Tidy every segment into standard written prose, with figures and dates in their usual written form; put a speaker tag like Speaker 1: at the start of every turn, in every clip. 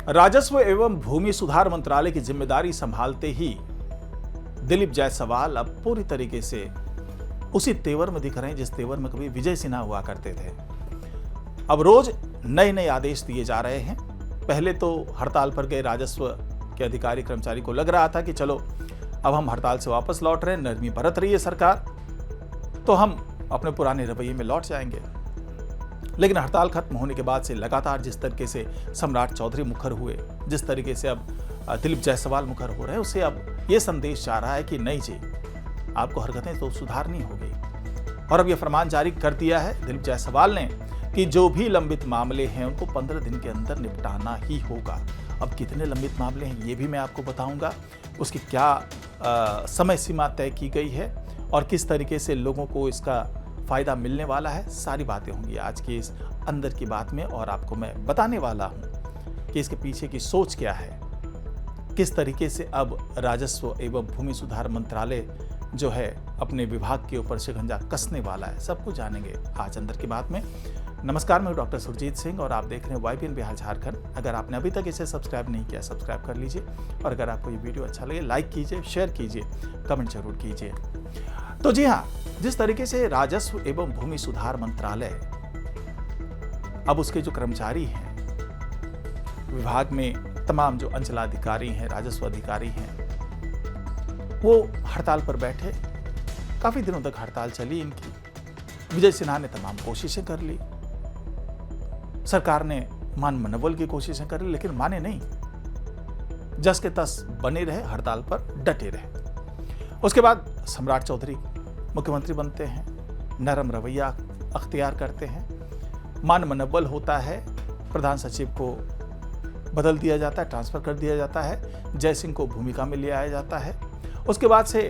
Speaker 1: राजस्व एवं भूमि सुधार मंत्रालय की जिम्मेदारी संभालते ही दिलीप जायसवाल अब पूरी तरीके से उसी तेवर में दिख रहे हैं जिस तेवर में कभी विजय सिन्हा हुआ करते थे। अब रोज नए नए आदेश दिए जा रहे हैं। पहले तो हड़ताल पर गए राजस्व के अधिकारी कर्मचारी को लग रहा था कि चलो अब हम हड़ताल से वापस लौट रहे हैं, नरमी बरत रही है सरकार, तो हम अपने पुराने रवैये में लौट जाएंगे। लेकिन हड़ताल खत्म होने के बाद से लगातार जिस तरीके से सम्राट चौधरी मुखर हुए, जिस तरीके से अब दिलीप जायसवाल मुखर हो रहे हैं, उससे अब ये संदेश जा रहा है कि नहीं जी, आपको हरकतें तो सुधारनी होगी। और अब यह फरमान जारी कर दिया है दिलीप जायसवाल ने कि जो भी लंबित मामले हैं उनको 15 दिन के अंदर निपटाना ही होगा। अब कितने लंबित मामले हैं ये भी मैं आपको बताऊंगा, उसकी क्या समय सीमा तय की गई है और किस तरीके से लोगों को इसका फायदा मिलने वाला है, सारी बातें होंगी आज की इस अंदर की बात में। और आपको मैं बताने वाला हूं कि इसके पीछे की सोच क्या है, किस तरीके से अब राजस्व एवं भूमि सुधार मंत्रालय जो है अपने विभाग के ऊपर शिकंजा कसने वाला है। सब कुछ जानेंगे आज अंदर की बात में। नमस्कार, मैं डॉक्टर सुरजीत सिंह और आप देख रहे हैं YBN बिहार झारखंड। अगर आपने अभी तक इसे सब्सक्राइब नहीं किया, सब्सक्राइब कर लीजिए और अगर आपको ये वीडियो अच्छा लगे लाइक कीजिए, शेयर कीजिए, कमेंट जरूर कीजिए। तो जी हाँ, जिस तरीके से राजस्व एवं भूमि सुधार मंत्रालय अब उसके जो कर्मचारी हैं, विभाग में तमाम जो अंचलाधिकारी हैं, राजस्व अधिकारी हैं, वो हड़ताल पर बैठे। काफी दिनों तक हड़ताल चली इनकी। विजय सिन्हा ने तमाम कोशिशें कर ली, सरकार ने मान मनोबल की कोशिशें कर ली, लेकिन माने नहीं। जस के तस बने रहे, हड़ताल पर डटे रहे। उसके बाद सम्राट चौधरी मुख्यमंत्री बनते हैं, नरम रवैया अख्तियार करते हैं, मान मनोबल होता है, प्रधान सचिव को बदल दिया जाता है, ट्रांसफर कर दिया जाता है, जय सिंह को भूमिका में ले आया जाता है। उसके बाद से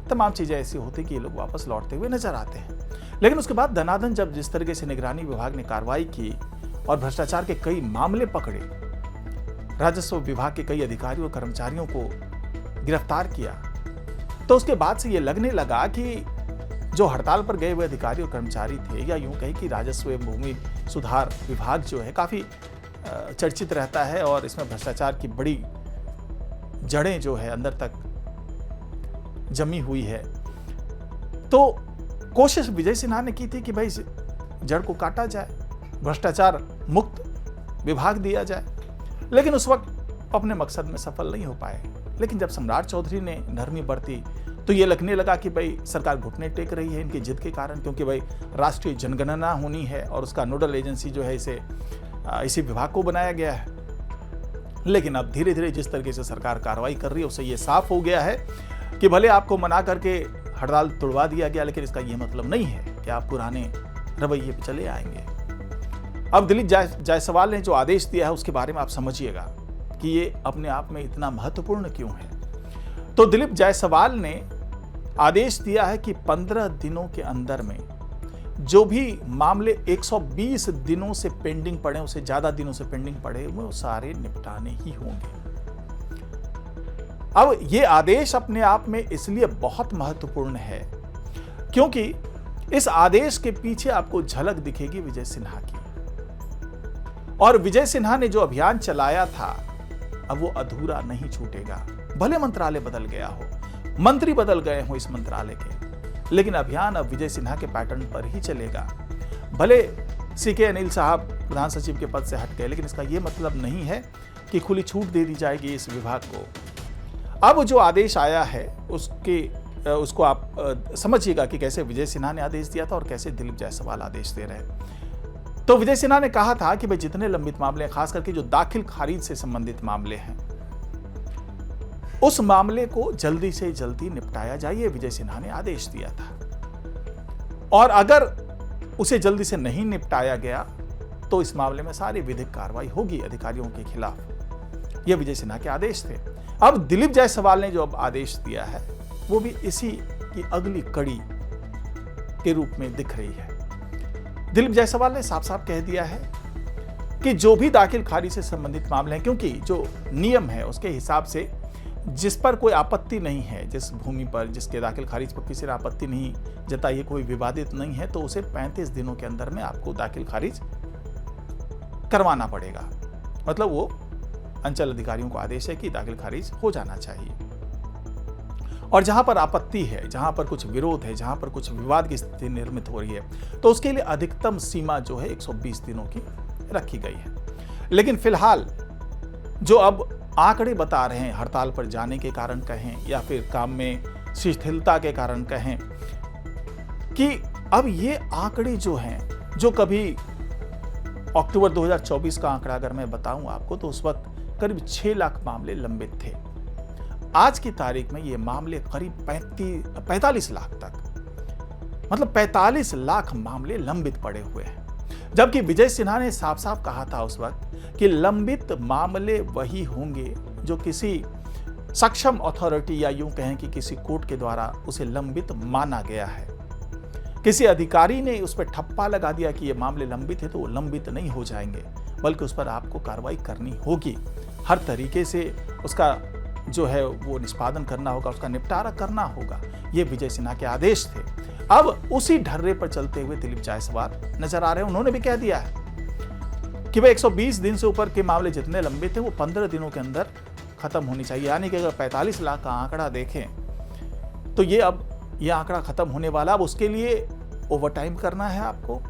Speaker 1: तमाम चीजें ऐसी होती कि ये लोग वापस लौटते हुए नजर आते हैं। लेकिन उसके बाद धनाधन जब जिस तरीके से निगरानी विभाग ने कार्रवाई की और भ्रष्टाचार के कई मामले पकड़े, राजस्व विभाग के कई अधिकारियों और कर्मचारियों को गिरफ्तार किया, तो उसके बाद से ये लगने लगा कि जो हड़ताल पर गए हुए अधिकारी और कर्मचारी थे, या यूं कहें कि राजस्व एवं भूमि सुधार विभाग जो है काफी चर्चित रहता है और इसमें भ्रष्टाचार की बड़ी जड़ें जो है अंदर तक जमी हुई है। तो कोशिश विजय सिन्हा ने की थी कि भाई जड़ को काटा जाए, भ्रष्टाचार मुक्त विभाग दिया जाए, लेकिन उस वक्त अपने मकसद में सफल नहीं हो पाए। लेकिन जब सम्राट चौधरी ने नरमी बरती तो ये लगने लगा कि भाई सरकार घुटने टेक रही है इनकी जिद के कारण, क्योंकि भाई राष्ट्रीय जनगणना होनी है और उसका नोडल एजेंसी जो है इसी विभाग को बनाया गया है। लेकिन अब धीरे धीरे जिस तरीके से सरकार कार्रवाई कर रही है उससे ये साफ हो गया है कि भले आपको मना करके हड़ताल तुड़वा दिया गया, लेकिन इसका यह मतलब नहीं है कि आप पुराने रवैये पे चले आएंगे। अब दिलीप जायसवाल ने जो आदेश दिया है उसके बारे में आप समझिएगा कि ये अपने आप में इतना महत्वपूर्ण क्यों है। तो दिलीप जायसवाल ने आदेश दिया है कि 15 दिनों के अंदर में जो भी मामले 120 दिनों से पेंडिंग पड़े, उससे ज्यादा दिनों से पेंडिंग पड़े, वो सारे निपटाने ही होंगे। अब ये आदेश अपने आप में इसलिए बहुत महत्वपूर्ण है क्योंकि इस आदेश के पीछे आपको झलक दिखेगी विजय सिन्हा की। और विजय सिन्हा ने जो अभियान चलाया था अब वो अधूरा नहीं छूटेगा। भले मंत्रालय बदल गया हो, मंत्री बदल गए हो इस मंत्रालय के, लेकिन अभियान अब विजय सिन्हा के पैटर्न पर ही चलेगा। भले CK अनिल साहब प्रधान सचिव के पद से हट गए, लेकिन इसका यह मतलब नहीं है कि खुली छूट दे दी जाएगी इस विभाग को। अब जो आदेश आया है उसको आप समझिएगा कि कैसे विजय सिन्हा ने आदेश दिया था और कैसे दिलीप जायसवाल आदेश दे रहे हैं। तो विजय सिन्हा ने कहा था कि भाई जितने लंबित मामले हैं, खास करके जो दाखिल खारिज से संबंधित मामले हैं, उस मामले को जल्दी से जल्दी निपटाया जाए, ये विजय सिन्हा ने आदेश दिया था। और अगर उसे जल्दी से नहीं निपटाया गया तो इस मामले में सारी विधिक कार्रवाई होगी अधिकारियों के खिलाफ। ये विजय सिन्हा के आदेश थे। अब दिलीप जायसवाल ने जो अब आदेश दिया है वो भी इसी की अगली कड़ी के रूप में दिख रही है। दिलीप जायसवाल ने साफ साफ कह दिया है कि जो भी दाखिल खारिज से संबंधित मामले हैं, क्योंकि जो नियम है उसके हिसाब से जिस पर कोई आपत्ति नहीं है, जिस भूमि पर जिसके दाखिल खारिज पर किसी ने आपत्ति नहीं जताई, कोई विवादित नहीं है, तो उसे 35 दिनों के अंदर में आपको दाखिल खारिज करवाना पड़ेगा। मतलब वो अंचल अधिकारियों को आदेश है कि दाखिल खारिज हो जाना चाहिए। और जहां पर आपत्ति है, जहां पर कुछ विरोध है, जहां पर कुछ विवाद की स्थिति निर्मित हो रही है, तो उसके लिए अधिकतम सीमा जो है 120 दिनों की रखी गई है। लेकिन फिलहाल जो अब आंकड़े बता रहे हैं, हड़ताल पर जाने के कारण कहें या फिर काम में शिथिलता के कारण कहें, कि अब ये आंकड़े जो हैं, जो कभी अक्टूबर 2024 का आंकड़ा अगर मैं बताऊं आपको, तो उस वक्त करीब 6 लाख मामले लंबित थे। आज की तारीख में ये मामले करीब 45 लाख तक, मतलब 45 लाख मामले लंबित पड़े हुए हैं। जबकि विजय सिन्हा ने साफ साफ कहा था उस वक्त कि लंबित मामले वही होंगे जो किसी सक्षम अथॉरिटी या यूं कहें कि किसी कोर्ट के द्वारा उसे लंबित माना गया है। किसी अधिकारी ने उस पर ठप्पा लगा दिया कि ये मामले लंबित है तो वो लंबित नहीं हो जाएंगे, बल्कि उस पर आपको कार्रवाई करनी होगी। हर तरीके से उसका जो है वो निष्पादन करना होगा, उसका निपटारा करना होगा। ये विजय सिन्हा के आदेश थे। अब उसी ढर्रे पर चलते हुए दिलीप जायसवाल नजर आ रहे हैं। उन्होंने भी कह दिया है कि भाई 120 दिन से ऊपर के मामले जितने लंबित थे वो 15 दिनों के अंदर खत्म होनी चाहिए। यानी कि अगर 45 लाख का आंकड़ा देखें तो ये अब ये आंकड़ा खत्म होने वाला। अब उसके लिए ओवरटाइम करना है आपको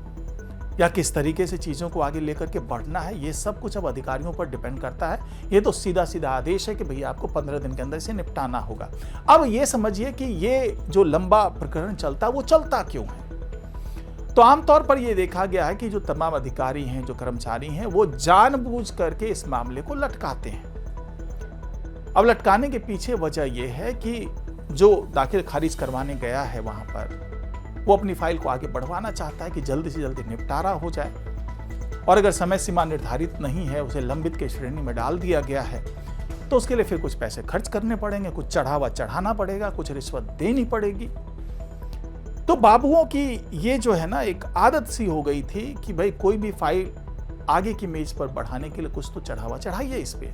Speaker 1: या किस तरीके से चीज़ों को आगे लेकर के बढ़ना है, ये सब कुछ अब अधिकारियों पर डिपेंड करता है। ये तो सीधा सीधा आदेश है कि भैया आपको 15 दिन के अंदर इसे निपटाना होगा। अब ये समझिए कि ये जो लंबा प्रकरण चलता वो चलता क्यों है। तो आमतौर पर यह देखा गया है कि जो तमाम अधिकारी हैं, जो कर्मचारी हैं, वो जानबूझ करके इस मामले को लटकाते हैं। अब लटकाने के पीछे वजह यह है कि जो दाखिल खारिज करवाने गया है वहां पर, वो अपनी फाइल को आगे बढ़वाना चाहता है कि जल्दी से जल्दी निपटारा हो जाए। और अगर समय सीमा निर्धारित नहीं है, उसे लंबित की श्रेणी में डाल दिया गया है, तो उसके लिए फिर कुछ पैसे खर्च करने पड़ेंगे, कुछ चढ़ावा चढ़ाना पड़ेगा, कुछ रिश्वत देनी पड़ेगी। तो बाबुओं की ये जो है ना एक आदत सी हो गई थी कि भाई कोई भी फाइल आगे की मेज पर बढ़ाने के लिए कुछ तो चढ़ावा चढ़ाइए इस पे,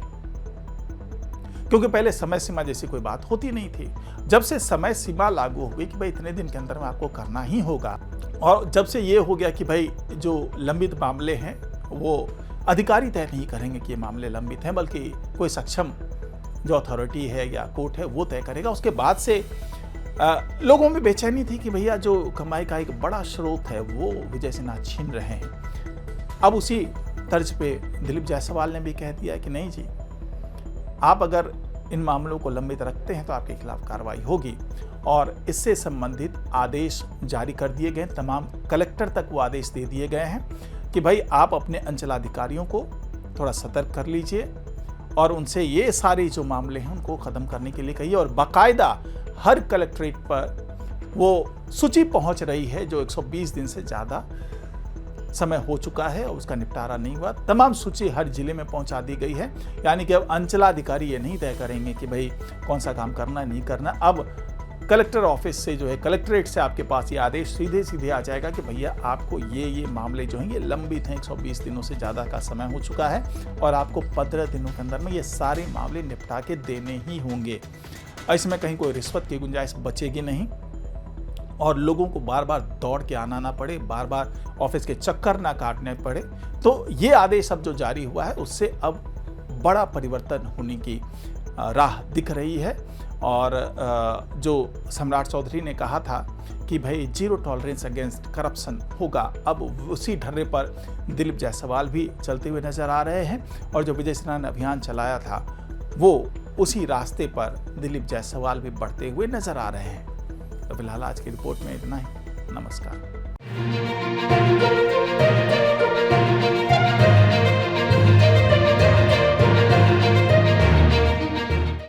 Speaker 1: क्योंकि पहले समय सीमा जैसी कोई बात होती नहीं थी। जब से समय सीमा लागू हो गई कि भाई इतने दिन के अंदर में आपको करना ही होगा, और जब से ये हो गया कि भाई जो लंबित मामले हैं वो अधिकारी तय नहीं करेंगे कि ये मामले लंबित हैं, बल्कि कोई सक्षम जो अथॉरिटी है या कोर्ट है वो तय करेगा, उसके बाद से लोगों में बेचैनी थी कि भैया जो कमाई का एक बड़ा स्रोत है वो विजय सिन्हा छीन रहे हैं। अब उसी तर्ज पे दिलीप जायसवाल ने भी कह दिया कि नहीं जी, आप अगर इन मामलों को लंबित रखते हैं तो आपके खिलाफ कार्रवाई होगी। और इससे संबंधित आदेश जारी कर दिए गए, तमाम कलेक्टर तक वो आदेश दे दिए गए हैं कि भाई आप अपने अंचलाधिकारियों को थोड़ा सतर्क कर लीजिए और उनसे ये सारे जो मामले हैं उनको ख़त्म करने के लिए कहिए। और बाकायदा हर कलेक्ट्रेट पर वो सूची पहुंच रही है जो 120 दिन से ज़्यादा समय हो चुका है और उसका निपटारा नहीं हुआ। तमाम सूची हर जिले में पहुंचा दी गई है। यानी कि अब अंचलाधिकारी ये नहीं तय करेंगे कि भाई कौन सा काम करना नहीं करना। अब कलेक्टर ऑफिस से जो है, कलेक्ट्रेट से आपके पास ये आदेश सीधे सीधे आ जाएगा कि भैया आपको ये मामले जो हैं ये लंबित हैं, 120 दिनों से ज़्यादा का समय हो चुका है और आपको 15 दिनों के अंदर में ये सारे मामले निपटा के देने ही होंगे। इसमें कहीं कोई रिश्वत की गुंजाइश बचेगी नहीं और लोगों को बार बार दौड़ के आना ना पड़े, बार बार ऑफिस के चक्कर ना काटने पड़े। तो ये आदेश अब जो जारी हुआ है उससे अब बड़ा परिवर्तन होने की राह दिख रही है। और जो सम्राट चौधरी ने कहा था कि भाई जीरो टॉलरेंस अगेंस्ट करप्शन होगा, अब उसी ढर्रे पर दिलीप जायसवाल भी चलते हुए नजर आ रहे हैं। और जो विजय सिन्हा ने अभियान चलाया था वो उसी रास्ते पर दिलीप जायसवाल भी बढ़ते हुए नजर आ रहे हैं। तो फिलहाल आज की रिपोर्ट में इतना ही। नमस्कार।